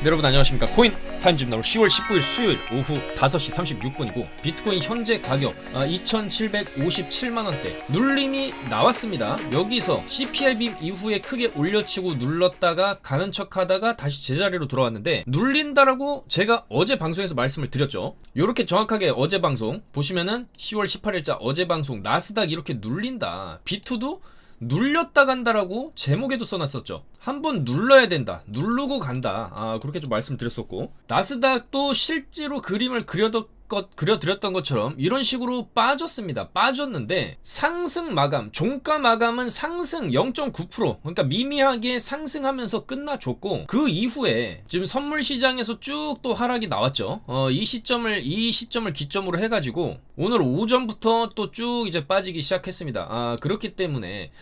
네, 여러분 안녕하십니까. 코인 타임즈 나올 10월 19일 수요일 오후 5시 36분이고 비트코인 현재 가격 2757만원대 눌림이 나왔습니다. 여기서 CPI 빔 이후에 크게 올려치고 눌렀다가 가는 척 하다가 다시 제자리로 돌아왔는데 눌린다라고 제가 어제 방송에서 말씀을 드렸죠. 요렇게 정확하게 어제 방송 보시면은 10월 18일자 어제 방송 나스닥 이렇게 눌린다, 비투도 눌렸다 간다라고 제목에도 써놨었죠. 한번 눌러야 된다, 누르고 간다, 그렇게 좀 말씀드렸었고, 나스닥도 실제로 그림을 그려드렸던 것처럼 이런 식으로 빠졌는데 상승 마감, 종가 마감은 상승 0.9%, 그러니까 미미하게 상승하면서 끝나줬고, 그 이후에 지금 선물 시장에서 쭉 또 하락이 나왔죠. 이 시점을 기점으로 해가지고 오늘 오전부터 또 쭉 이제 빠지기 시작했습니다. 그렇기 때문에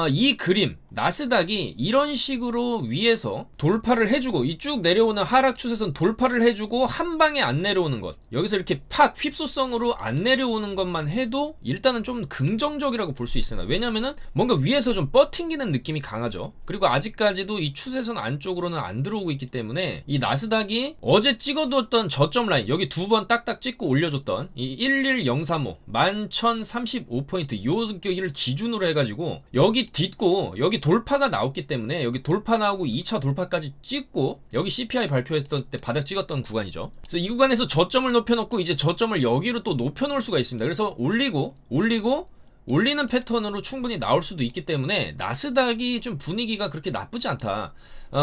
이 그림 나스닥이 이런 식으로 위에서 돌파를 해주고 이 쭉 내려오는 하락 추세선 돌파를 해주고 한 방에 안 내려오는 것, 여기서 이렇게 팍 휩소성으로 안 내려오는 것만 해도 일단은 좀 긍정적이라고 볼 수 있습니다. 왜냐면은 뭔가 위에서 좀 버팅기는 느낌이 강하죠. 그리고 아직까지도 이 추세선 안쪽으로는 안 들어오고 있기 때문에 이 나스닥이 어제 찍어뒀던 저점 라인, 여기 두 번 딱딱 찍고 올려줬던 이 11035 11,035포인트 여기를 기준으로 해가지고 여기 딛고 여기 돌파가 나왔기 때문에 여기 돌파 나오고 2차 돌파까지 찍고 여기 CPI 발표했을 때 바닥 찍었던 구간이죠. 그래서 이 구간에서 저점을 높여놓고 이제 저점을 여기로 또 높여놓을 수가 있습니다. 그래서 올리는 패턴으로 충분히 나올 수도 있기 때문에 나스닥이 좀 분위기가 그렇게 나쁘지 않다,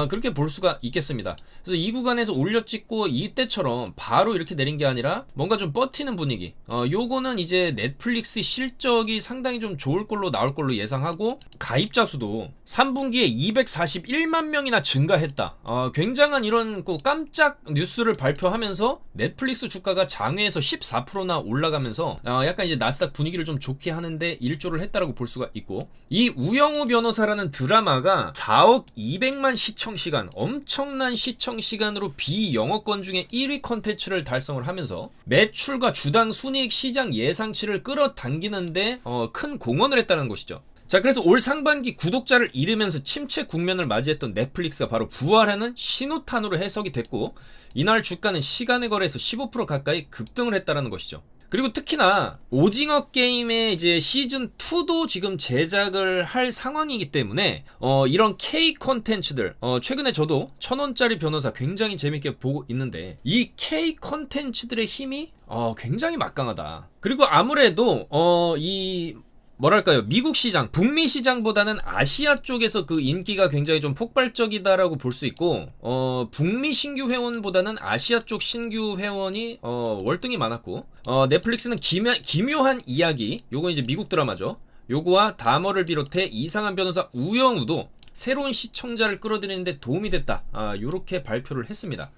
그렇게 볼 수가 있겠습니다. 그래서 이 구간에서 올려 찍고 이때처럼 바로 이렇게 내린 게 아니라 뭔가 좀 버티는 분위기, 요거는 이제 넷플릭스 실적이 상당히 좀 좋을 걸로 나올 걸로 예상하고, 가입자 수도 3분기에 241만 명이나 증가했다, 굉장한 이런 깜짝 뉴스를 발표하면서 넷플릭스 주가가 장외에서 14%나 올라가면서 약간 이제 나스닥 분위기를 좀 좋게 하는데 일조를 했다라고 볼 수가 있고, 이 우영우 변호사라는 드라마가 4억 200만 시청시간, 엄청난 시청시간으로 비영어권 중에 1위 컨텐츠를 달성을 하면서 매출과 주당 순이익 시장 예상치를 끌어당기는데 큰 공헌을 했다는 것이죠. 자, 그래서 올 상반기 구독자를 잃으면서 침체 국면을 맞이했던 넷플릭스가 바로 부활하는 신호탄으로 해석이 됐고, 이날 주가는 시간의 거래에서 15% 가까이 급등을 했다는 것이죠. 그리고 특히나 오징어 게임의 이제 시즌2도 지금 제작을 할 상황이기 때문에 이런 K 컨텐츠들, 최근에 저도 1,000원짜리 변호사 굉장히 재밌게 보고 있는데 이 K 컨텐츠들의 힘이 굉장히 막강하다. 그리고 아무래도 미국 시장, 북미 시장보다는 아시아 쪽에서 그 인기가 굉장히 좀 폭발적이다라고 볼 수 있고, 북미 신규 회원보다는 아시아 쪽 신규 회원이 월등히 많았고, 넷플릭스는 기묘한 이야기, 요거 이제 미국 드라마죠. 요거와 다머를 비롯해 이상한 변호사 우영우도 새로운 시청자를 끌어들이는데 도움이 됐다, 요렇게 발표를 했습니다.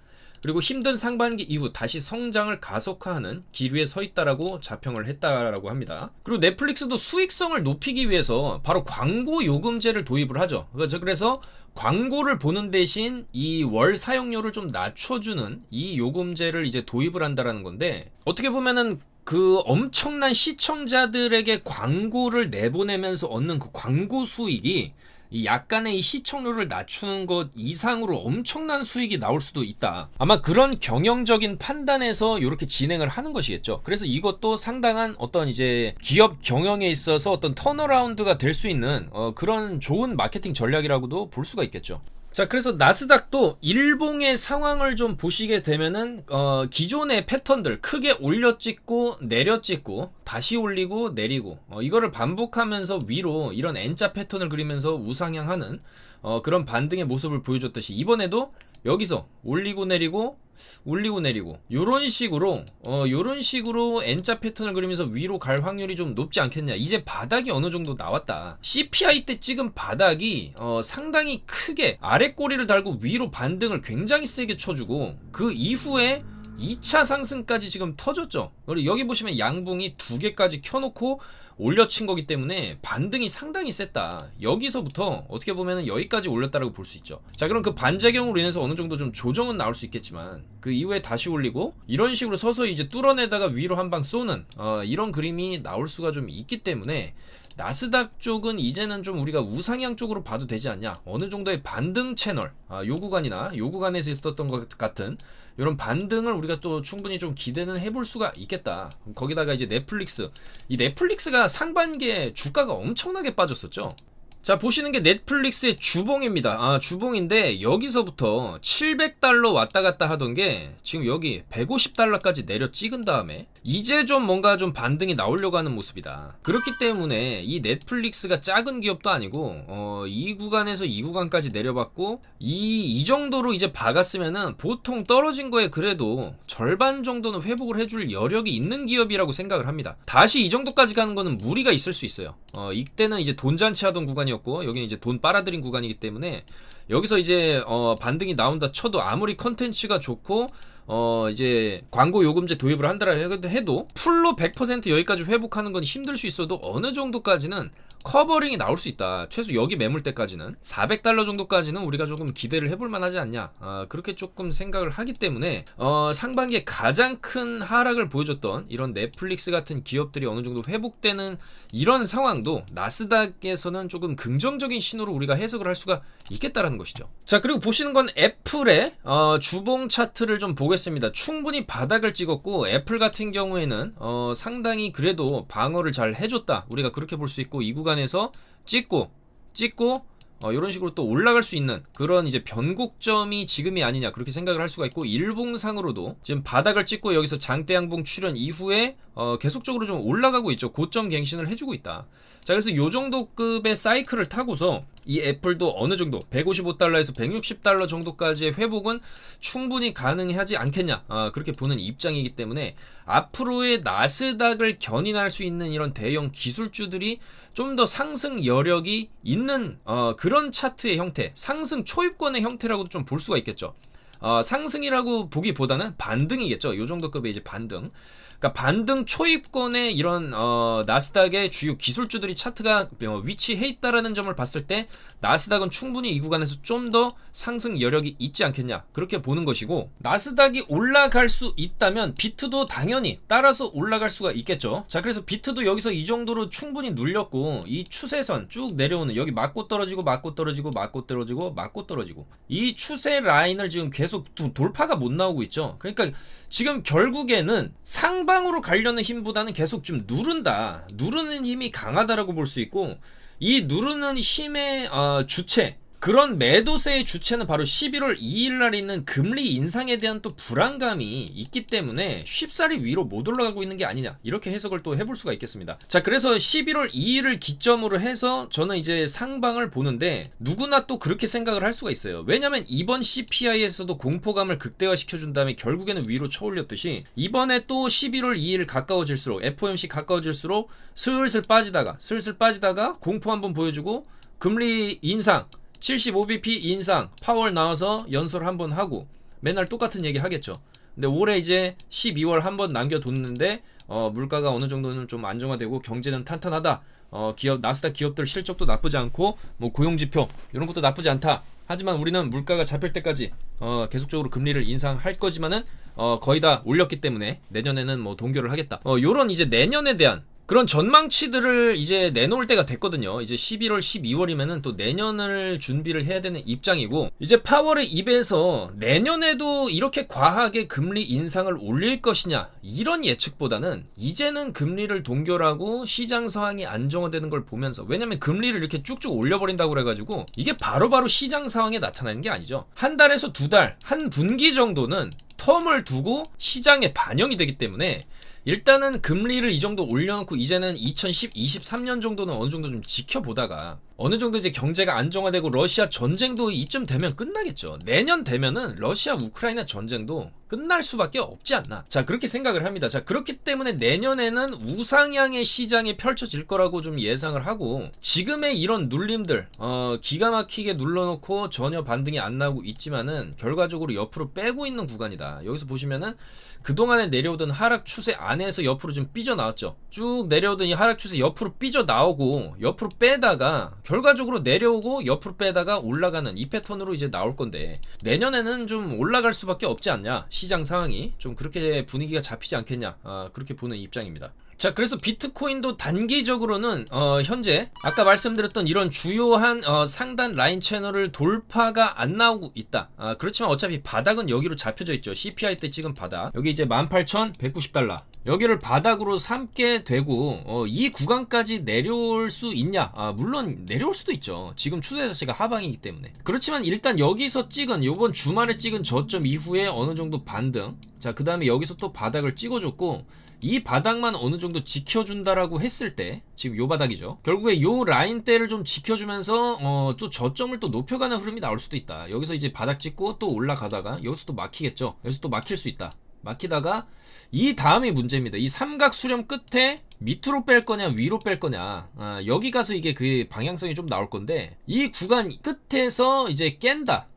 그리고 힘든 상반기 이후 다시 성장을 가속화하는 기류에 서 있다라고 자평을 했다라고 합니다. 그리고 넷플릭스도 수익성을 높이기 위해서 바로 광고 요금제를 도입을 하죠. 그래서 광고를 보는 대신 이 월 사용료를 좀 낮춰주는 이 요금제를 이제 도입을 한다라는 건데, 어떻게 보면은 그 엄청난 시청자들에게 광고를 내보내면서 얻는 그 광고 수익이 이 약간의 이 시청률을 낮추는 것 이상으로 엄청난 수익이 나올 수도 있다. 아마 그런 경영적인 판단에서 이렇게 진행을 하는 것이겠죠. 그래서 이것도 상당한 어떤 이제 기업 경영에 있어서 어떤 턴어라운드가 될 수 있는 그런 좋은 마케팅 전략이라고도 볼 수가 있겠죠. 자, 그래서 나스닥도 일봉의 상황을 좀 보시게 되면은 기존의 패턴들 크게 올려찍고 내려찍고 다시 올리고 내리고 이거를 반복하면서 위로 이런 N자 패턴을 그리면서 우상향하는 그런 반등의 모습을 보여줬듯이, 이번에도 여기서 올리고 내리고 요런 식으로 N자 패턴을 그리면서 위로 갈 확률이 좀 높지 않겠냐. 이제 바닥이 어느 정도 나왔다. CPI 때 찍은 바닥이 상당히 크게 아래 꼬리를 달고 위로 반등을 굉장히 세게 쳐주고, 그 이후에 2차 상승까지 지금 터졌죠. 그리고 여기 보시면 양봉이 2개까지 켜놓고 올려친 거기 때문에 반등이 상당히 셌다. 여기서부터 어떻게 보면 여기까지 올렸다라고 볼 수 있죠. 자, 그럼 그 반작용으로 인해서 어느 정도 좀 조정은 나올 수 있겠지만 그 이후에 다시 올리고 이런 식으로 서서히 이제 뚫어내다가 위로 한 방 쏘는 이런 그림이 나올 수가 좀 있기 때문에 나스닥 쪽은 이제는 좀 우리가 우상향 쪽으로 봐도 되지 않냐. 어느 정도의 반등 채널, 요 구간이나 요 구간에서 있었던 것 같은 이런 반등을 우리가 또 충분히 좀 기대는 해볼 수가 있겠다. 거기다가 이제 넷플릭스, 이 넷플릭스가 상반기에 주가가 엄청나게 빠졌었죠. 자, 보시는 게 넷플릭스의 주봉입니다. 주봉인데 여기서부터 700달러 왔다 갔다 하던 게 지금 여기 150달러까지 내려 찍은 다음에 이제 좀 뭔가 좀 반등이 나오려고 하는 모습이다. 그렇기 때문에 이 넷플릭스가 작은 기업도 아니고 이 구간에서 이 구간까지 내려봤고 이 정도로 이제 박았으면은 보통 떨어진 거에 그래도 절반 정도는 회복을 해줄 여력이 있는 기업이라고 생각을 합니다. 다시 이 정도까지 가는 거는 무리가 있을 수 있어요. 이때는 이제 돈잔치 하던 구간이었고 여기는 이제 돈 빨아들인 구간이기 때문에 여기서 이제 반등이 나온다 쳐도 아무리 컨텐츠가 좋고 이제 광고 요금제 도입을 한다라 해도 풀로 100% 여기까지 회복하는 건 힘들 수 있어도 어느 정도까지는 커버링이 나올 수 있다. 최소 여기 매물대까지는 400달러 정도까지는 우리가 조금 기대를 해볼 만하지 않냐. 그렇게 조금 생각을 하기 때문에 상반기에 가장 큰 하락을 보여줬던 이런 넷플릭스 같은 기업들이 어느 정도 회복되는 이런 상황도 나스닥에서는 조금 긍정적인 신호로 우리가 해석을 할 수가 있겠다라는 것이죠. 자, 그리고 보시는 건 애플의 주봉 차트를 좀 보겠습니다. 충분히 바닥을 찍었고 애플 같은 경우에는 상당히 그래도 방어를 잘 해줬다. 우리가 그렇게 볼 수 있고 이 구간에서 찍고 이런 식으로 또 올라갈 수 있는 그런 이제 변곡점이 지금이 아니냐 그렇게 생각을 할 수가 있고 일봉상으로도 지금 바닥을 찍고 여기서 장대양봉 출현 이후에 계속적으로 좀 올라가고 있죠. 고점 갱신을 해주고 있다. 자, 그래서 요 정도 급의 사이클을 타고서 이 애플도 어느 정도 155달러에서 160달러 정도까지의 회복은 충분히 가능하지 않겠냐 그렇게 보는 입장이기 때문에 앞으로의 나스닥을 견인할 수 있는 이런 대형 기술주들이 좀 더 상승 여력이 있는 그런 차트의 형태, 상승 초입권의 형태라고도 좀 볼 수가 있겠죠. 상승이라고 보기보다는 반등이겠죠. 요 정도 급의 이제 반등. 그러니까 반등 초입권의 이런 나스닥의 주요 기술주들이 차트가 위치해 있다라는 점을 봤을 때 나스닥은 충분히 이 구간에서 좀 더 상승 여력이 있지 않겠냐 그렇게 보는 것이고 나스닥이 올라갈 수 있다면 비트도 당연히 따라서 올라갈 수가 있겠죠. 자, 그래서 비트도 여기서 이 정도로 충분히 눌렸고 이 추세선 쭉 내려오는 여기 맞고 떨어지고 이 추세 라인을 지금 계속 돌파가 못 나오고 있죠. 그러니까 지금 결국에는 상방으로 가려는 힘보다는 계속 좀 누르는 힘이 강하다라고 볼 수 있고 이 누르는 힘의 주체 그런 매도세의 주체는 바로 11월 2일 날 있는 금리 인상에 대한 또 불안감이 있기 때문에 쉽사리 위로 못 올라가고 있는 게 아니냐 이렇게 해석을 또 해볼 수가 있겠습니다. 자, 그래서 11월 2일을 기점으로 해서 저는 이제 상방을 보는데 누구나 또 그렇게 생각을 할 수가 있어요. 왜냐면 이번 CPI에서도 공포감을 극대화시켜준 다음에 결국에는 위로 쳐올렸듯이 이번에 또 11월 2일 가까워질수록 FOMC 가까워질수록 슬슬 빠지다가 공포 한번 보여주고 금리 인상 75bp 인상 파월 나와서 연설 한번 하고 맨날 똑같은 얘기 하겠죠. 근데 올해 이제 12월 한번 남겨뒀는데 물가가 어느 정도는 좀 안정화되고 경제는 탄탄하다. 나스닥 기업들 실적도 나쁘지 않고 뭐 고용지표 이런 것도 나쁘지 않다. 하지만 우리는 물가가 잡힐 때까지 계속적으로 금리를 인상할 거지만은 거의 다 올렸기 때문에 내년에는 뭐 동결을 하겠다. 요런 이제 내년에 대한 그런 전망치들을 이제 내놓을 때가 됐거든요. 이제 11월, 12월이면은 또 내년을 준비를 해야 되는 입장이고 이제 파월의 입에서 내년에도 이렇게 과하게 금리 인상을 올릴 것이냐 이런 예측보다는 이제는 금리를 동결하고 시장 상황이 안정화되는 걸 보면서 왜냐면 금리를 이렇게 쭉쭉 올려버린다고 그래가지고 이게 바로바로 시장 상황에 나타나는 게 아니죠. 한 달에서 두 달, 한 분기 정도는 텀을 두고 시장에 반영이 되기 때문에 일단은 금리를 이 정도 올려놓고 이제는 2023년 정도는 어느 정도 좀 지켜보다가 어느 정도 이제 경제가 안정화되고 러시아 전쟁도 이쯤 되면 끝나겠죠. 내년 되면은 러시아 우크라이나 전쟁도 끝날 수밖에 없지 않나. 자, 그렇게 생각을 합니다. 자, 그렇기 때문에 내년에는 우상향의 시장이 펼쳐질 거라고 좀 예상을 하고 지금의 이런 눌림들 기가 막히게 눌러놓고 전혀 반등이 안 나오고 있지만은 결과적으로 옆으로 빼고 있는 구간이다. 여기서 보시면은 그동안에 내려오던 하락 추세 안에서 옆으로 좀 삐져나왔죠. 쭉 내려오던 이 하락 추세 옆으로 삐져나오고 옆으로 빼다가 결과적으로 내려오고 옆으로 빼다가 올라가는 이 패턴으로 이제 나올 건데 내년에는 좀 올라갈 수밖에 없지 않냐. 시장 상황이 좀 그렇게 분위기가 잡히지 않겠냐. 그렇게 보는 입장입니다. 자, 그래서 비트코인도 단기적으로는 현재 아까 말씀드렸던 이런 주요한 상단 라인 채널을 돌파가 안 나오고 있다. 그렇지만 어차피 바닥은 여기로 잡혀져 있죠. CPI 때 찍은 바닥, 여기 이제 18,190달러, 여기를 바닥으로 삼게 되고 이 구간까지 내려올 수 있냐? 물론 내려올 수도 있죠. 지금 추세 자체가 하방이기 때문에. 그렇지만 일단 여기서 찍은, 요번 주말에 찍은 저점 이후에 어느 정도 반등, 자, 그 다음에 여기서 또 바닥을 찍어줬고, 이 바닥만 어느 정도 지켜준다라고 했을 때, 지금 요 바닥이죠. 결국에 요 라인대를 좀 지켜주면서 또 저점을 또 높여가는 흐름이 나올 수도 있다. 여기서 이제 바닥 찍고 또 올라가다가 여기서 또 막히겠죠. 여기서 또 막힐 수 있다. 막히다가 이 다음이 문제입니다. 이 삼각 수렴 끝에 밑으로 뺄 거냐 위로 뺄 거냐, 여기 가서 이게 그 방향성이 좀 나올 건데, 이 구간 끝에서 이제 깬다.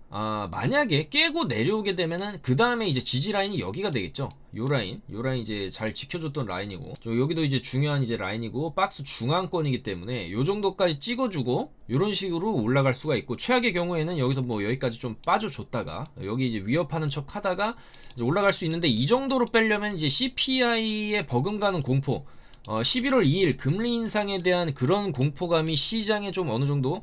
만약에 깨고 내려오게 되면은 그 다음에 이제 지지 라인이 여기가 되겠죠. 요 라인 이제 잘 지켜줬던 라인이고, 여기도 이제 중요한 이제 라인이고 박스 중앙권이기 때문에 요 정도까지 찍어주고 요런 식으로 올라갈 수가 있고, 최악의 경우에는 여기서 뭐 여기까지 좀 빠져줬다가 여기 이제 위협하는 척 하다가 이제 올라갈 수 있는데, 이 정도로 빼려면 이제 CPI에 버금가는 공포, 11월 2일 금리 인상에 대한 그런 공포감이 시장에 좀 어느 정도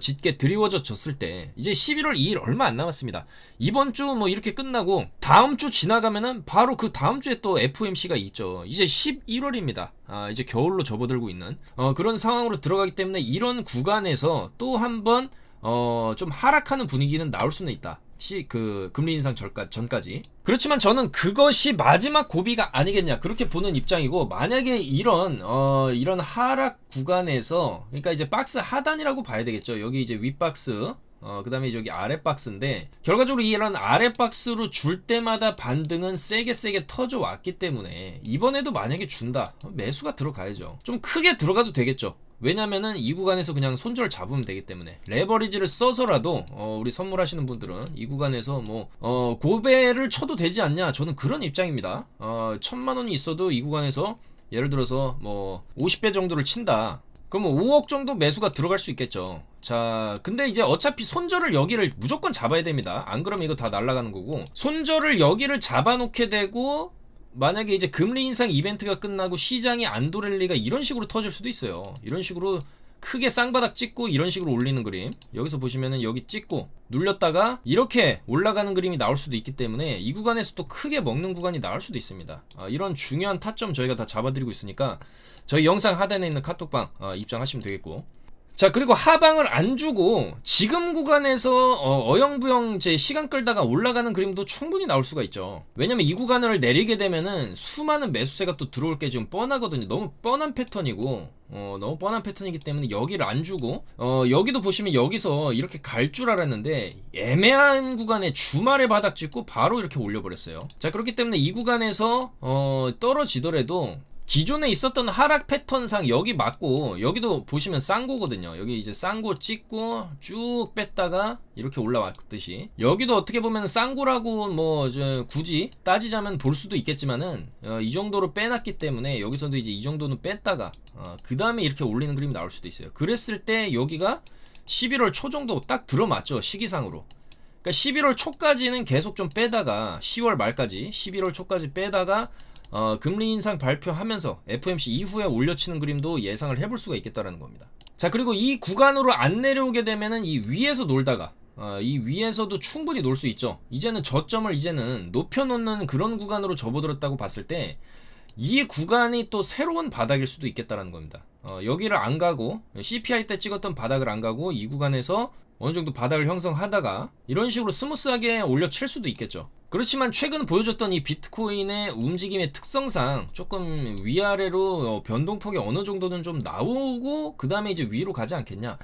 짙게 드리워졌을 때, 이제 11월 2일 얼마 안 남았습니다. 이번 주 뭐 이렇게 끝나고 다음 주 지나가면은 바로 그 다음 주에 또 FOMC가 있죠. 이제 11월입니다. 이제 겨울로 접어들고 있는 그런 상황으로 들어가기 때문에 이런 구간에서 또 한번 좀 하락하는 분위기는 나올 수는 있다. 그 금리 인상 전까지. 그렇지만 저는 그것이 마지막 고비가 아니겠냐, 그렇게 보는 입장이고, 만약에 이런 하락 구간에서, 그러니까 이제 박스 하단이라고 봐야 되겠죠. 여기 이제 윗박스, 그 다음에 여기 아래 박스인데, 결과적으로 이런 아래 박스로 줄 때마다 반등은 세게 터져 왔기 때문에 이번에도 만약에 준다, 매수가 들어가야죠. 좀 크게 들어가도 되겠죠. 왜냐면은 이 구간에서 그냥 손절 잡으면 되기 때문에, 레버리지를 써서라도 우리 선물하시는 분들은 이 구간에서 뭐 고배를 쳐도 되지 않냐, 저는 그런 입장입니다. 1,000만원이 있어도 이 구간에서 예를 들어서 뭐 50배 정도를 친다, 그러면 5억 정도 매수가 들어갈 수 있겠죠. 자, 근데 이제 어차피 손절을 여기를 무조건 잡아야 됩니다. 안 그러면 이거 다 날아가는 거고, 손절을 여기를 잡아놓게 되고, 만약에 이제 금리 인상 이벤트가 끝나고 시장이 안도랠리가 이런 식으로 터질 수도 있어요. 이런 식으로 크게 쌍바닥 찍고 이런 식으로 올리는 그림, 여기서 보시면은 여기 찍고 눌렸다가 이렇게 올라가는 그림이 나올 수도 있기 때문에 이 구간에서 또 크게 먹는 구간이 나올 수도 있습니다. 이런 중요한 타점 저희가 다 잡아드리고 있으니까 저희 영상 하단에 있는 카톡방 입장하시면 되겠고, 자, 그리고 하방을 안 주고 지금 구간에서 어영부영 제 시간 끌다가 올라가는 그림도 충분히 나올 수가 있죠. 왜냐면 이 구간을 내리게 되면은 수많은 매수세가 또 들어올 게 지금 뻔하거든요. 너무 뻔한 패턴이고, 너무 뻔한 패턴이기 때문에 여기를 안 주고, 여기도 보시면 여기서 이렇게 갈 줄 알았는데 애매한 구간에 주말에 바닥 찍고 바로 이렇게 올려버렸어요. 자, 그렇기 때문에 이 구간에서 떨어지더라도 기존에 있었던 하락 패턴상 여기 맞고, 여기도 보시면 쌍고거든요. 여기 이제 쌍고 찍고 쭉 뺐다가 이렇게 올라왔듯이, 여기도 어떻게 보면 쌍고라고 뭐 굳이 따지자면 볼 수도 있겠지만은 이 정도로 빼놨기 때문에 여기서도 이제 이 정도는 뺐다가 그 다음에 이렇게 올리는 그림이 나올 수도 있어요. 그랬을 때 여기가 11월 초 정도 딱 들어맞죠, 시기상으로. 그러니까 11월 초까지는 계속 좀 빼다가 10월 말까지 11월 초까지 빼다가 금리 인상 발표하면서 FOMC 이후에 올려치는 그림도 예상을 해볼 수가 있겠다라는 겁니다. 자, 그리고 이 구간으로 안 내려오게 되면은 이 위에서 놀다가 이 위에서도 충분히 놀 수 있죠. 이제는 저점을 이제는 높여놓는 그런 구간으로 접어들었다고 봤을 때 이 구간이 또 새로운 바닥일 수도 있겠다라는 겁니다. 여기를 안 가고 CPI 때 찍었던 바닥을 안 가고 이 구간에서 어느 정도 바닥을 형성하다가 이런 식으로 스무스하게 올려칠 수도 있겠죠. 그렇지만 최근 보여줬던 이 비트코인의 움직임의 특성상 조금 위아래로 변동폭이 어느 정도는 좀 나오고 그 다음에 이제 위로 가지 않겠냐,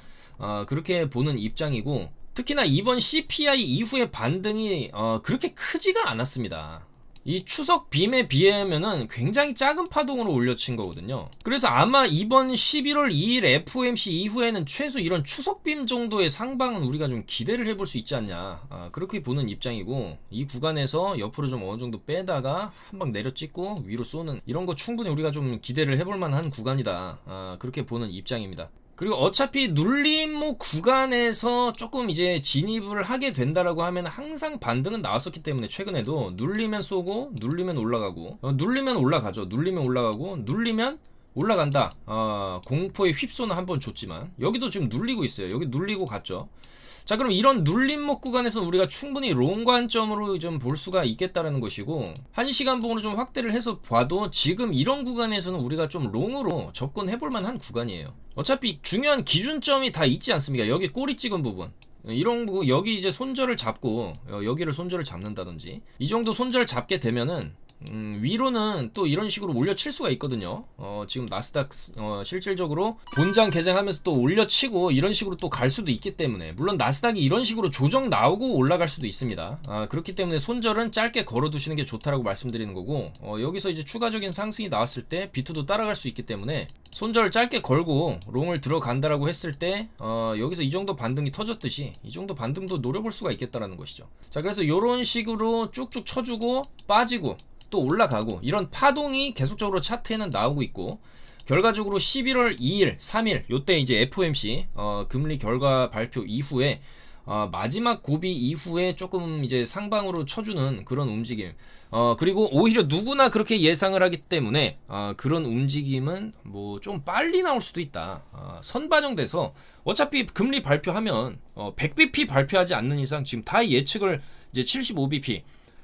그렇게 보는 입장이고, 특히나 이번 CPI 이후의 반등이 그렇게 크지가 않았습니다. 이 추석 빔에 비하면은 굉장히 작은 파동으로 올려친 거거든요. 그래서 아마 이번 11월 2일 FOMC 이후에는 최소 이런 추석 빔 정도의 상방은 우리가 좀 기대를 해볼 수 있지 않냐, 그렇게 보는 입장이고, 이 구간에서 옆으로 좀 어느 정도 빼다가 한 방 내려 찍고 위로 쏘는 이런 거 충분히 우리가 좀 기대를 해볼 만한 구간이다, 그렇게 보는 입장입니다. 그리고 어차피 눌림목 구간에서 조금 이제 진입을 하게 된다라고 하면 항상 반등은 나왔었기 때문에 최근에도 눌리면 쏘고 눌리면 올라가고 눌리면 올라가죠. 눌리면 올라가고 눌리면 올라간다. 공포에 휩쏘는 한번 줬지만 여기도 지금 눌리고 있어요. 여기 눌리고 갔죠. 자, 그럼 이런 눌림목 구간에서 우리가 충분히 롱 관점으로 좀 볼 수가 있겠다라는 것이고, 1시간 봉으로 좀 확대를 해서 봐도 지금 이런 구간에서는 우리가 좀 롱으로 접근해 볼 만한 구간이에요. 어차피 중요한 기준점이 다 있지 않습니까? 여기 꼬리 찍은 부분, 이런 부분, 여기 이제 손절을 잡고 여기를 손절을 잡는다든지 이 정도 손절 잡게 되면은 위로는 또 이런 식으로 올려칠 수가 있거든요. 지금 나스닥 실질적으로 본장 개장하면서 또 올려치고 이런 식으로 또 갈 수도 있기 때문에, 물론 나스닥이 이런 식으로 조정 나오고 올라갈 수도 있습니다. 그렇기 때문에 손절은 짧게 걸어두시는 게 좋다라고 말씀드리는 거고, 여기서 이제 추가적인 상승이 나왔을 때 비트도 따라갈 수 있기 때문에 손절을 짧게 걸고 롱을 들어간다라고 했을 때 여기서 이 정도 반등이 터졌듯이 이 정도 반등도 노려볼 수가 있겠다라는 것이죠. 자, 그래서 이런 식으로 쭉쭉 쳐주고 빠지고 또 올라가고 이런 파동이 계속적으로 차트에는 나오고 있고, 결과적으로 11월 2일, 3일 요때 이제 FOMC 금리 결과 발표 이후에 마지막 고비 이후에 조금 이제 상방으로 쳐주는 그런 움직임, 그리고 오히려 누구나 그렇게 예상을 하기 때문에 그런 움직임은 뭐 좀 빨리 나올 수도 있다. 선반영돼서 어차피 금리 발표하면 100bp 발표하지 않는 이상 지금 다 예측을 이제 75bp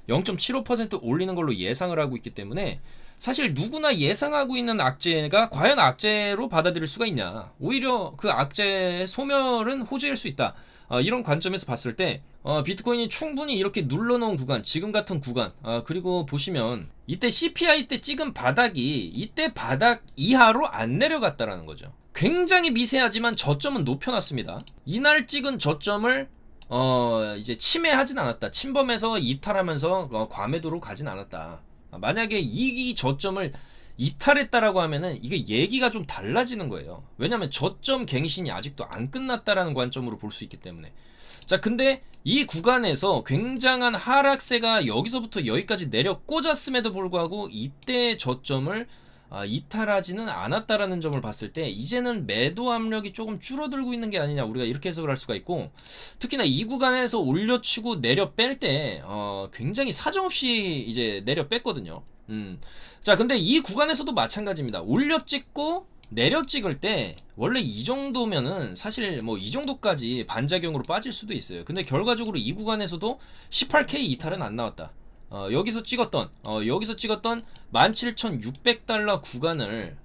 0.75% 올리는 걸로 예상을 하고 있기 때문에 사실 누구나 예상하고 있는 악재가 과연 악재로 받아들일 수가 있냐, 오히려 그 악재의 소멸은 호재일 수 있다. 이런 관점에서 봤을 때 비트코인이 충분히 이렇게 눌러놓은 구간, 지금 같은 구간, 그리고 보시면 이때 CPI 때 찍은 바닥이 이때 바닥 이하로 안 내려갔다라는 거죠. 굉장히 미세하지만 저점은 높여놨습니다. 이날 찍은 저점을 이제 침해하진 않았다. 침범해서 이탈하면서 과매도로 가진 않았다. 만약에 이 저점을 이탈했다라고 하면은 이게 얘기가 좀 달라지는 거예요. 왜냐면 저점 갱신이 아직도 안 끝났다라는 관점으로 볼 수 있기 때문에. 자, 근데 이 구간에서 굉장한 하락세가 여기서부터 여기까지 내려 꽂았음에도 불구하고 이때 저점을 이탈하지는 않았다라는 점을 봤을 때 이제는 매도 압력이 조금 줄어들고 있는 게 아니냐, 우리가 이렇게 해석을 할 수가 있고, 특히나 이 구간에서 올려치고 내려 뺄 때 굉장히 사정없이 이제 내려 뺐거든요. 자, 근데 이 구간에서도 마찬가지입니다. 올려 찍고 내려 찍을 때 원래 이 정도면은 사실 뭐 이 정도까지 반작용으로 빠질 수도 있어요. 근데 결과적으로 이 구간에서도 18K 이탈은 안 나왔다. 여기서 찍었던 17,600달러 구간을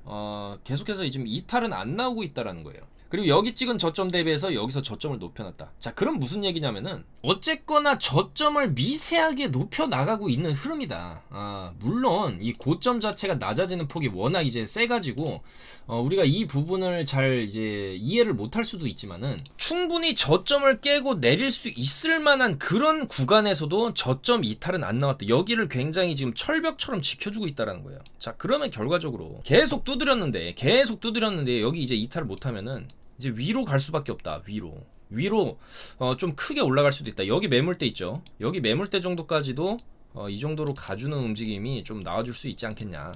계속해서 지금 이탈은 안 나오고 있다라는 거예요. 그리고 여기 찍은 저점 대비해서 여기서 저점을 높여놨다. 자, 그럼 무슨 얘기냐면은 어쨌거나 저점을 미세하게 높여 나가고 있는 흐름이다. 물론 이 고점 자체가 낮아지는 폭이 워낙 이제 세가지고 우리가 이 부분을 잘 이제 이해를 못할 수도 있지만은 충분히 저점을 깨고 내릴 수 있을 만한 그런 구간에서도 저점 이탈은 안 나왔다. 여기를 굉장히 지금 철벽처럼 지켜주고 있다라는 거예요. 자, 그러면 결과적으로 계속 두드렸는데 여기 이제 이탈을 못하면은 이제 위로 갈 수밖에 없다. 위로 좀 크게 올라갈 수도 있다. 여기 매물대 있죠. 여기 매물대 정도까지도 이 정도로 가주는 움직임이 좀 나와줄 수 있지 않겠냐,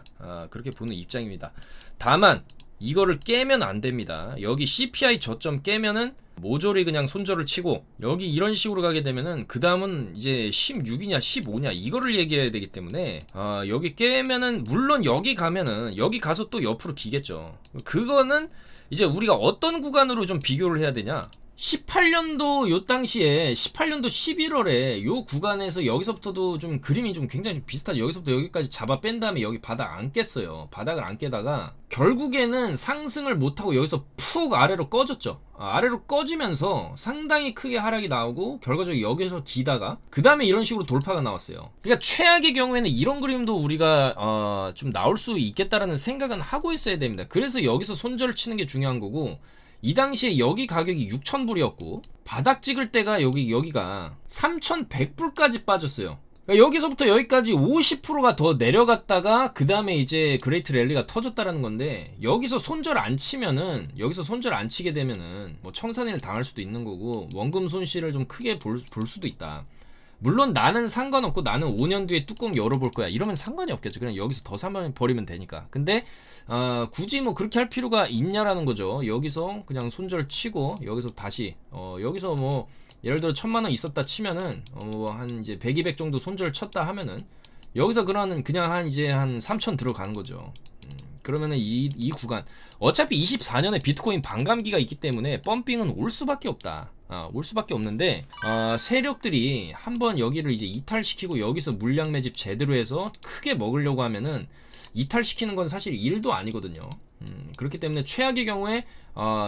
그렇게 보는 입장입니다. 다만 이거를 깨면 안 됩니다. 여기 CPI 저점 깨면은 모조리 그냥 손절을 치고 여기 이런 식으로 가게 되면은 그 다음은 이제 16이냐 15냐 이거를 얘기해야 되기 때문에 여기 깨면은 물론 여기 가면은 여기 가서 또 옆으로 기겠죠. 그거는 이제 우리가 어떤 구간으로 좀 비교를 해야 되냐, 18년도 요 당시에 18년도 11월에 요 구간에서 여기서부터도 좀 그림이 좀 굉장히 좀 비슷하죠. 여기서부터 여기까지 잡아 뺀 다음에 여기 바닥 안 깼어요. 바닥을 안 깨다가 결국에는 상승을 못하고 여기서 푹 아래로 꺼졌죠. 아래로 꺼지면서 상당히 크게 하락이 나오고 결과적으로 여기서 기다가 그 다음에 이런 식으로 돌파가 나왔어요. 그러니까 최악의 경우에는 이런 그림도 우리가 좀 나올 수 있겠다라는 생각은 하고 있어야 됩니다. 그래서 여기서 손절을 치는 게 중요한 거고, 이 당시에 여기 가격이 6,000불이었고 바닥 찍을 때가 여기가 3,100불까지 빠졌어요. 그러니까 여기서부터 여기까지 50%가 더 내려갔다가 그 다음에 이제 그레이트 랠리가 터졌다라는 건데, 여기서 손절 안 치게 되면은 뭐 청산일을 당할 수도 있는 거고 원금 손실을 좀 크게 볼 수도 있다. 물론 나는 상관없고 나는 5년 뒤에 뚜껑 열어볼 거야 이러면 상관이 없겠죠. 그냥 여기서 더 사면 버리면 되니까. 근데 굳이 뭐 그렇게 할 필요가 있냐라는 거죠. 여기서 그냥 손절 치고 여기서 다시 여기서 뭐 예를 들어 1000만원 있었다 치면은 한 이제 100, 200 정도 손절 쳤다 하면은 여기서 그냥 한 이제 한 3000 들어가는 거죠. 그러면은 이 구간 어차피 24년에 비트코인 반감기가 있기 때문에 펌핑은 올 수밖에 없다. 올 수밖에 없는데 세력들이 한번 여기를 이제 이탈시키고 여기서 물량 매집 제대로 해서 크게 먹으려고 하면은 이탈시키는 건 사실 일도 아니거든요. 그렇기 때문에 최악의 경우에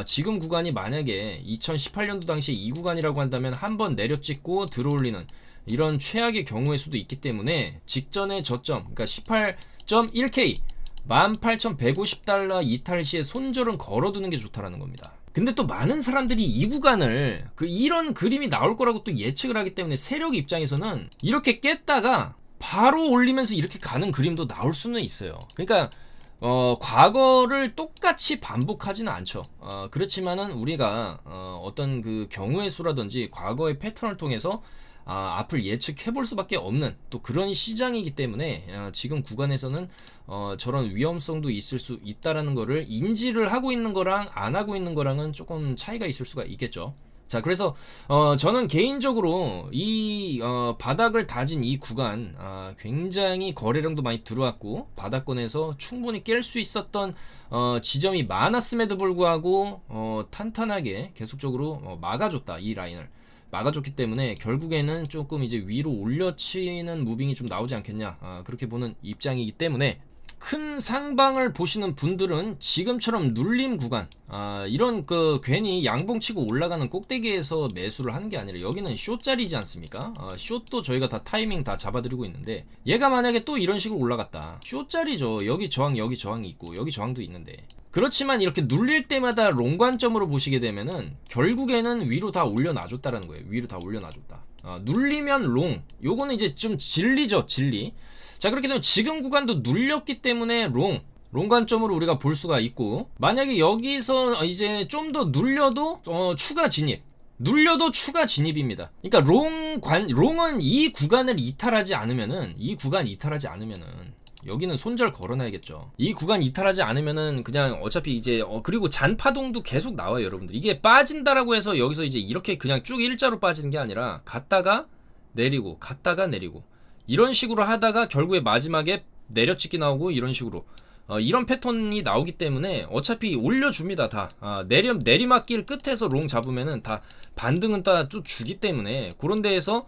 지금 구간이 만약에 2018년도 당시에 이 구간이라고 한다면 한번 내려찍고 들어올리는 이런 최악의 경우일 수도 있기 때문에 직전의 저점 그러니까 18.1K 18,150달러 이탈 시에 손절은 걸어두는 게 좋다라는 겁니다. 근데 또 많은 사람들이 이 구간을 이런 그림이 나올 거라고 또 예측을 하기 때문에 세력 입장에서는 이렇게 깼다가 바로 올리면서 이렇게 가는 그림도 나올 수는 있어요. 그러니까 과거를 똑같이 반복하지는 않죠. 그렇지만은 우리가 어떤 그 경우의 수라든지 과거의 패턴을 통해서 앞을 예측해 볼 수밖에 없는 또 그런 시장이기 때문에 지금 구간에서는 저런 위험성도 있을 수 있다라는 거를 인지를 하고 있는 거랑 안 하고 있는 거랑은 조금 차이가 있을 수가 있겠죠. 자, 그래서 저는 개인적으로 이 바닥을 다진 이 구간 굉장히 거래량도 많이 들어왔고 바닥권에서 충분히 깰 수 있었던 지점이 많았음에도 불구하고 탄탄하게 계속적으로 막아줬다. 이 라인을 막아줬기 때문에 결국에는 조금 이제 위로 올려치는 무빙이 좀 나오지 않겠냐 그렇게 보는 입장이기 때문에 큰 상방을 보시는 분들은 지금처럼 눌림 구간 이런 괜히 양봉치고 올라가는 꼭대기에서 매수를 하는 게 아니라 여기는 숏짜리지 않습니까? 숏도 저희가 다 타이밍 다 잡아드리고 있는데 얘가 만약에 또 이런 식으로 올라갔다 숏짜리죠. 여기 저항이 있고 여기 저항도 있는데 그렇지만 이렇게 눌릴 때마다 롱 관점으로 보시게 되면은 결국에는 위로 다 올려놔줬다라는 거예요. 위로 다 올려놔줬다. 눌리면 롱 요거는 이제 좀 진리죠. 진리. 자, 그렇게 되면 지금 구간도 눌렸기 때문에 롱 관점으로 우리가 볼 수가 있고 만약에 여기서 이제 좀 더 눌려도 추가 진입 눌려도 추가 진입입니다. 그러니까 롱은 이 구간을 이탈하지 않으면은 여기는 손절 걸어놔야겠죠. 이 구간 이탈하지 않으면은 그냥 어차피 이제 그리고 잔파동도 계속 나와요, 여러분들. 이게 빠진다라고 해서 여기서 이제 이렇게 그냥 쭉 일자로 빠지는 게 아니라 갔다가 내리고 이런 식으로 하다가 결국에 마지막에 내려찍기 나오고 이런 식으로 이런 패턴이 나오기 때문에 어차피 올려줍니다. 다 내리막길 끝에서 롱 잡으면은 다 반등은 다 또 주기 때문에 그런 데에서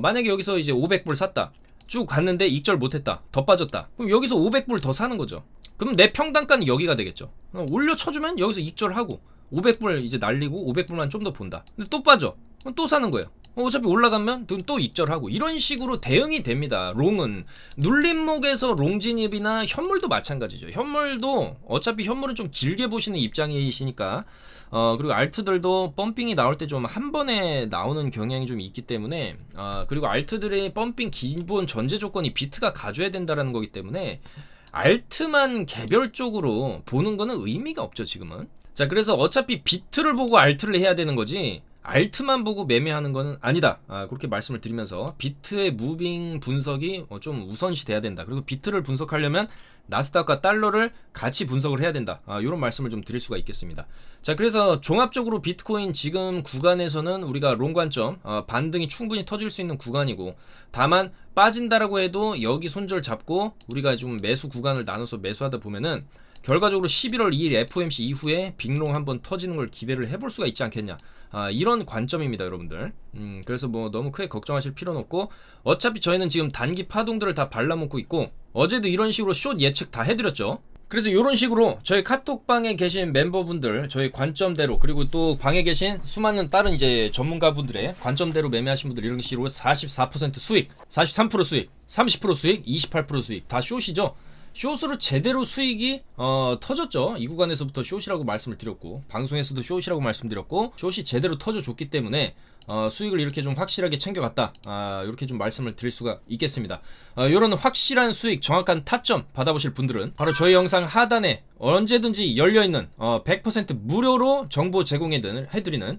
만약에 여기서 이제 500불 샀다 쭉 갔는데 익절 못했다 더 빠졌다 그럼 여기서 500불 더 사는 거죠. 그럼 내 평단가는 여기가 되겠죠. 올려 쳐주면 여기서 익절하고 500불 이제 날리고 500불만 좀 더 본다. 근데 또 빠져 그럼 또 사는 거예요. 어차피 올라가면 또 익절하고 이런 식으로 대응이 됩니다. 롱은 눌림목에서 롱 진입이나 현물도 마찬가지죠. 현물도 어차피 현물은 좀 길게 보시는 입장이시니까 그리고 알트들도 펌핑이 나올 때 좀 한 번에 나오는 경향이 좀 있기 때문에 그리고 알트들의 펌핑 기본 전제 조건이 비트가 가져야 된다라는 거기 때문에 알트만 개별적으로 보는 거는 의미가 없죠 지금은. 자, 그래서 어차피 비트를 보고 알트를 해야 되는 거지 알트만 보고 매매하는 거는 아니다. 그렇게 말씀을 드리면서 비트의 무빙 분석이 좀 우선시 돼야 된다. 그리고 비트를 분석하려면 나스닥과 달러를 같이 분석을 해야 된다. 이런 말씀을 좀 드릴 수가 있겠습니다. 자, 그래서 종합적으로 비트코인 지금 구간에서는 우리가 롱 관점 반등이 충분히 터질 수 있는 구간이고 다만 빠진다라고 해도 여기 손절 잡고 우리가 좀 매수 구간을 나눠서 매수하다 보면은 결과적으로 11월 2일 FOMC 이후에 빅롱 한번 터지는 걸 기대를 해볼 수가 있지 않겠냐. 이런 관점입니다, 여러분들. 그래서 뭐 너무 크게 걱정하실 필요는 없고 어차피 저희는 지금 단기 파동들을 다 발라먹고 있고 어제도 이런 식으로 숏 예측 다 해드렸죠. 그래서 이런 식으로 저희 카톡방에 계신 멤버분들 저희 관점대로 그리고 또 방에 계신 수많은 다른 이제 전문가분들의 관점대로 매매하신 분들 이런 식으로 44% 수익, 43% 수익, 30% 수익, 28% 수익 다 숏이죠. 숏으로 제대로 수익이 터졌죠. 이 구간에서부터 숏이라고 말씀을 드렸고 방송에서도 숏이라고 말씀드렸고 숏이 제대로 터져줬기 때문에 수익을 이렇게 좀 확실하게 챙겨갔다. 이렇게 좀 말씀을 드릴 수가 있겠습니다. 이런 확실한 수익, 정확한 타점 받아보실 분들은 바로 저희 영상 하단에 언제든지 열려있는 100% 무료로 정보 제공해드리는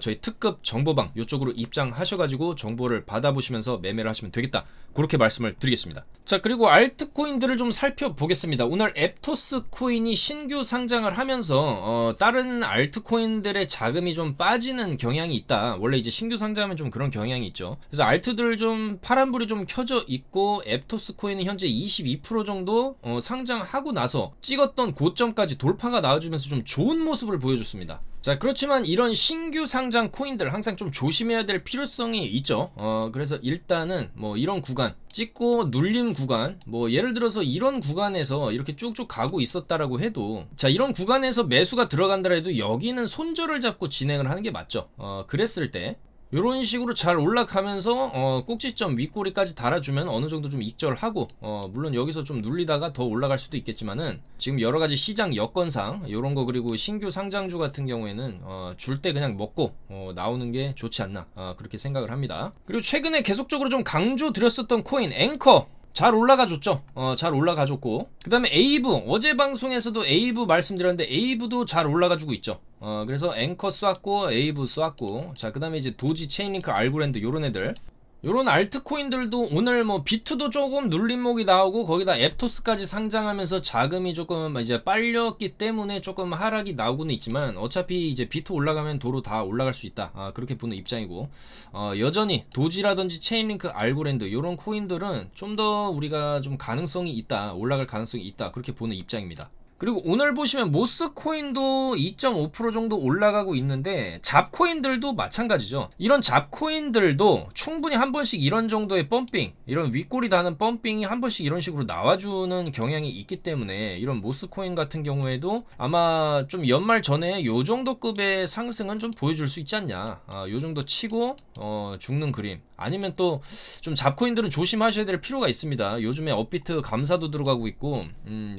저희 특급 정보방 이쪽으로 입장하셔가지고 정보를 받아보시면서 매매를 하시면 되겠다. 그렇게 말씀을 드리겠습니다. 자, 그리고 알트코인들을 좀 살펴보겠습니다. 오늘 앱토스 코인이 신규 상장을 하면서 다른 알트코인들의 자금이 좀 빠지는 경향이 있다. 원래 이제 신규 상장하면 좀 그런 경향이 있죠. 그래서 알트들 좀 파란불이 좀 켜져 있고 앱토스 코인은 현재 22% 정도 상장하고 나서 찍었던 고점까지 돌파가 나와주면서 좀 좋은 모습을 보여줬습니다. 자, 그렇지만 이런 신규 상장 코인들 항상 좀 조심해야 될 필요성이 있죠. 그래서 일단은 뭐 이런 구간 찍고 눌림 구간, 뭐 예를 들어서 이런 구간에서 이렇게 쭉쭉 가고 있었다라고 해도, 자, 이런 구간에서 매수가 들어간다 해도 여기는 손절을 잡고 진행을 하는 게 맞죠. 그랬을 때 이런 식으로 잘 올라가면서 꼭지점 윗꼬리까지 달아주면 어느 정도 좀 익절하고, 물론 여기서 좀 눌리다가 더 올라갈 수도 있겠지만은 지금 여러 가지 시장 여건상 이런 거, 그리고 신규 상장주 같은 경우에는 줄 때 그냥 먹고 나오는 게 좋지 않나, 그렇게 생각을 합니다. 그리고 최근에 계속적으로 좀 강조 드렸었던 코인 앵커 잘 올라가줬죠. 잘 올라가줬고, 그 다음에 에이브, 어제 방송에서도 에이브 말씀드렸는데 에이브도 잘 올라가주고 있죠. 그래서 앵커 쏘았고 에이브 쏘았고, 자, 그 다음에 이제 도지, 체인링크, 알고랜드 요런 애들, 요런 알트코인들도 오늘 뭐 비트도 조금 눌림목이 나오고 거기다 앱토스까지 상장하면서 자금이 조금 이제 빨렸기 때문에 조금 하락이 나오고는 있지만, 어차피 이제 비트 올라가면 도로 다 올라갈 수 있다, 그렇게 보는 입장이고, 여전히 도지라든지 체인링크, 알고랜드 요런 코인들은 좀 더 우리가 좀 가능성이 있다, 올라갈 가능성이 있다, 그렇게 보는 입장입니다. 그리고 오늘 보시면 모스코인도 2.5% 정도 올라가고 있는데 잡코인들도 마찬가지죠. 이런 잡코인들도 충분히 한 번씩 이런 정도의 펌핑, 이런 윗꼬리 다는 펌핑이 한 번씩 이런 식으로 나와주는 경향이 있기 때문에 이런 모스코인 같은 경우에도 아마 좀 연말 전에 요 정도 급의 상승은 좀 보여줄 수 있지 않냐, 요 정도 치고 죽는 그림, 아니면 또 좀 잡코인들은 조심하셔야 될 필요가 있습니다. 요즘에 업비트 감사도 들어가고 있고,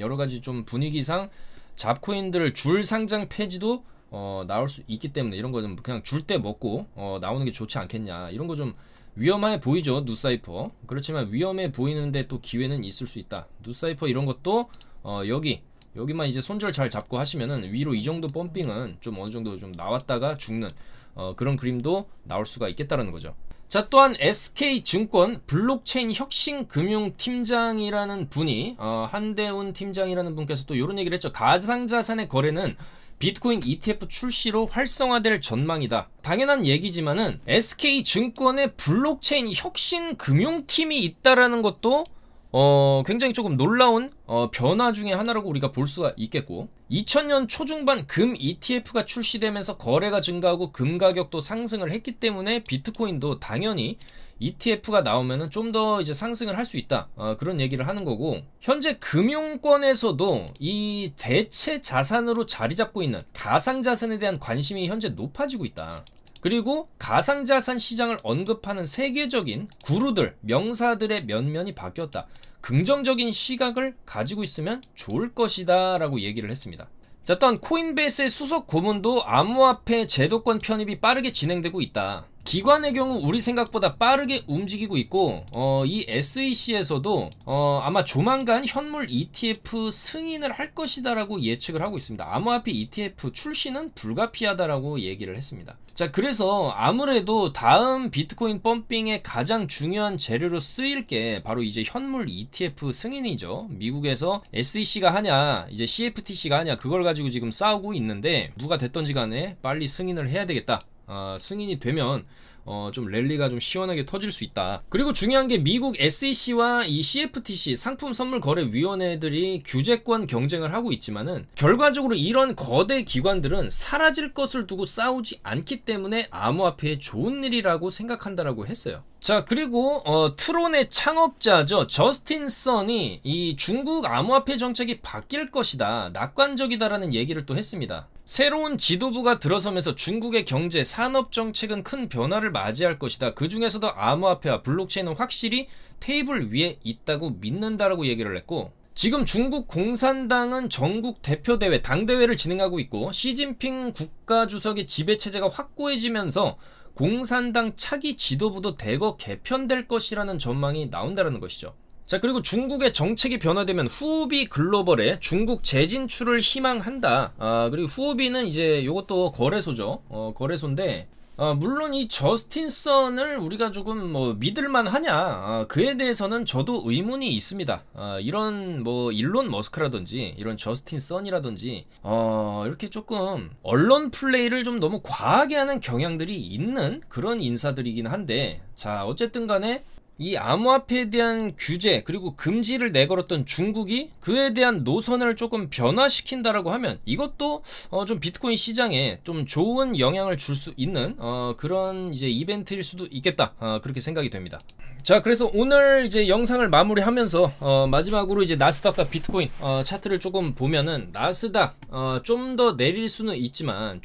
여러가지 좀 분위기상 잡코인들 줄 상장 폐지도 나올 수 있기 때문에 이런 거 좀 그냥 줄 때 먹고 나오는 게 좋지 않겠냐, 이런 거 좀 위험해 보이죠, 누사이퍼. 그렇지만 위험해 보이는데 또 기회는 있을 수 있다. 누사이퍼 이런 것도 여기만 이제 손절 잘 잡고 하시면은 위로 이 정도 펌핑은 좀 어느 정도 좀 나왔다가 죽는 그런 그림도 나올 수가 있겠다라는 거죠. 자, 또한 SK증권 블록체인 혁신금융팀장이라는 분이, 한대훈 팀장이라는 분께서 또 이런 얘기를 했죠. 가상자산의 거래는 비트코인 ETF 출시로 활성화될 전망이다. 당연한 얘기지만은 SK증권의 블록체인 혁신금융팀이 있다라는 것도 굉장히 조금 놀라운 변화 중에 하나라고 우리가 볼 수가 있겠고, 2000년 초중반 금 ETF가 출시되면서 거래가 증가하고 금 가격도 상승을 했기 때문에 비트코인도 당연히 ETF가 나오면은 좀 더 이제 상승을 할 수 있다, 그런 얘기를 하는 거고, 현재 금융권에서도 이 대체 자산으로 자리 잡고 있는 가상자산에 대한 관심이 현재 높아지고 있다. 그리고 가상자산 시장을 언급하는 세계적인 구루들, 명사들의 면면이 바뀌었다. 긍정적인 시각을 가지고 있으면 좋을 것이다 라고 얘기를 했습니다. 자, 또한 코인베이스의 수석 고문도 암호화폐 제도권 편입이 빠르게 진행되고 있다. 기관의 경우 우리 생각보다 빠르게 움직이고 있고, 이 SEC에서도 아마 조만간 현물 ETF 승인을 할 것이다 라고 예측을 하고 있습니다. 암호화폐 ETF 출시는 불가피하다라고 얘기를 했습니다. 자, 그래서 아무래도 다음 비트코인 펌핑의 가장 중요한 재료로 쓰일 게 바로 이제 현물 ETF 승인이죠. 미국에서 SEC가 하냐, 이제 CFTC가 하냐, 그걸 가지고 지금 싸우고 있는데, 누가 됐던지 간에 빨리 승인을 해야 되겠다. 승인이 되면 좀 랠리가 좀 시원하게 터질 수 있다. 그리고 중요한 게 미국 SEC와 이 CFTC 상품선물거래위원회들이 규제권 경쟁을 하고 있지만은 결과적으로 이런 거대 기관들은 사라질 것을 두고 싸우지 않기 때문에 암호화폐에 좋은 일이라고 생각한다라고 했어요. 자, 그리고 트론의 창업자죠, 저스틴 선이 이 중국 암호화폐 정책이 바뀔 것이다, 낙관적이다라는 얘기를 또 했습니다. 새로운 지도부가 들어서면서 중국의 경제, 산업 정책은 큰 변화를 맞이할 것이다. 그 중에서도 암호화폐와 블록체인은 확실히 테이블 위에 있다고 믿는다라고 얘기를 했고, 지금 중국 공산당은 전국 대표대회, 당대회를 진행하고 있고, 시진핑 국가주석의 지배체제가 확고해지면서 공산당 차기 지도부도 대거 개편될 것이라는 전망이 나온다는 것이죠. 자, 그리고 중국의 정책이 변화되면 후오비 글로벌에 중국 재진출을 희망한다. 그리고 후오비는 이제 요것도 거래소죠. 거래소인데, 물론 이 저스틴 선을 우리가 조금 뭐 믿을만 하냐, 그에 대해서는 저도 의문이 있습니다. 이런 뭐 일론 머스크라든지 이런 저스틴 선이라든지 이렇게 조금 언론 플레이를 좀 너무 과하게 하는 경향들이 있는 그런 인사들이긴 한데, 자, 어쨌든 간에 이 암호화폐에 대한 규제 그리고 금지를 내걸었던 중국이 그에 대한 노선을 조금 변화시킨다라고 하면 이것도 좀 비트코인 시장에 좀 좋은 영향을 줄 수 있는 그런 이제 이벤트일 수도 있겠다, 그렇게 생각이 됩니다. 자, 그래서 오늘 이제 영상을 마무리하면서 마지막으로 이제 나스닥과 비트코인 차트를 조금 보면은, 나스닥 좀 더 내릴 수는 있지만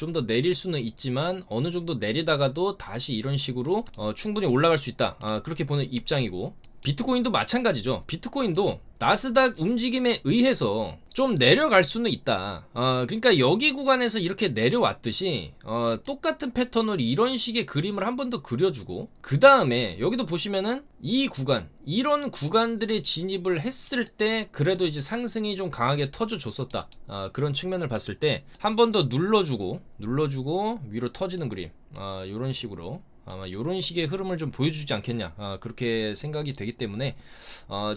어느 정도 내리다가도 다시 이런 식으로 충분히 올라갈 수 있다, 그렇게 보는 입장이고, 비트코인도 마찬가지죠. 비트코인도 나스닥 움직임에 의해서 좀 내려갈 수는 있다. 그러니까 여기 구간에서 이렇게 내려왔듯이 똑같은 패턴으로 이런 식의 그림을 한 번 더 그려주고, 그 다음에 여기도 보시면은 이 구간, 이런 구간들에 진입을 했을 때 그래도 이제 상승이 좀 강하게 터져줬었다, 그런 측면을 봤을 때 한 번 더 눌러주고 위로 터지는 그림, 이런 식으로 아마 이런 식의 흐름을 좀 보여주지 않겠냐, 그렇게 생각이 되기 때문에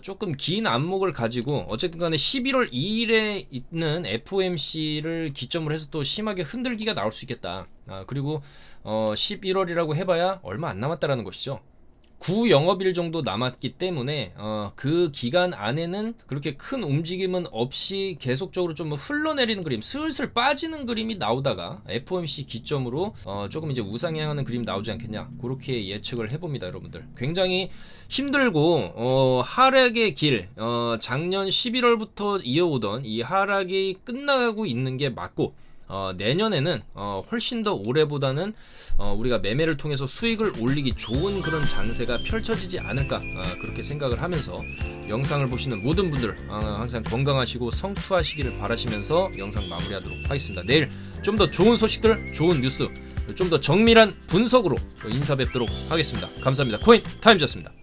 조금 긴 안목을 가지고, 어쨌든 간에 11월 2일에 있는 FOMC를 기점으로 해서 또 심하게 흔들기가 나올 수 있겠다. 그리고 11월이라고 해봐야 얼마 안 남았다라는 것이죠. 9영업일 정도 남았기 때문에 그 기간 안에는 그렇게 큰 움직임은 없이 계속적으로 좀 흘러내리는 그림, 슬슬 빠지는 그림이 나오다가 FOMC 기점으로 조금 이제 우상향하는 그림 나오지 않겠냐, 그렇게 예측을 해봅니다. 여러분들 굉장히 힘들고 하락의 길, 작년 11월부터 이어오던 이 하락이 끝나가고 있는 게 맞고, 내년에는 훨씬 더 올해보다는 우리가 매매를 통해서 수익을 올리기 좋은 그런 장세가 펼쳐지지 않을까, 그렇게 생각을 하면서 영상을 보시는 모든 분들 항상 건강하시고 성투하시기를 바라시면서 영상 마무리하도록 하겠습니다. 내일 좀 더 좋은 소식들, 좋은 뉴스, 좀 더 정밀한 분석으로 인사 뵙도록 하겠습니다. 감사합니다. 코인 타임즈였습니다.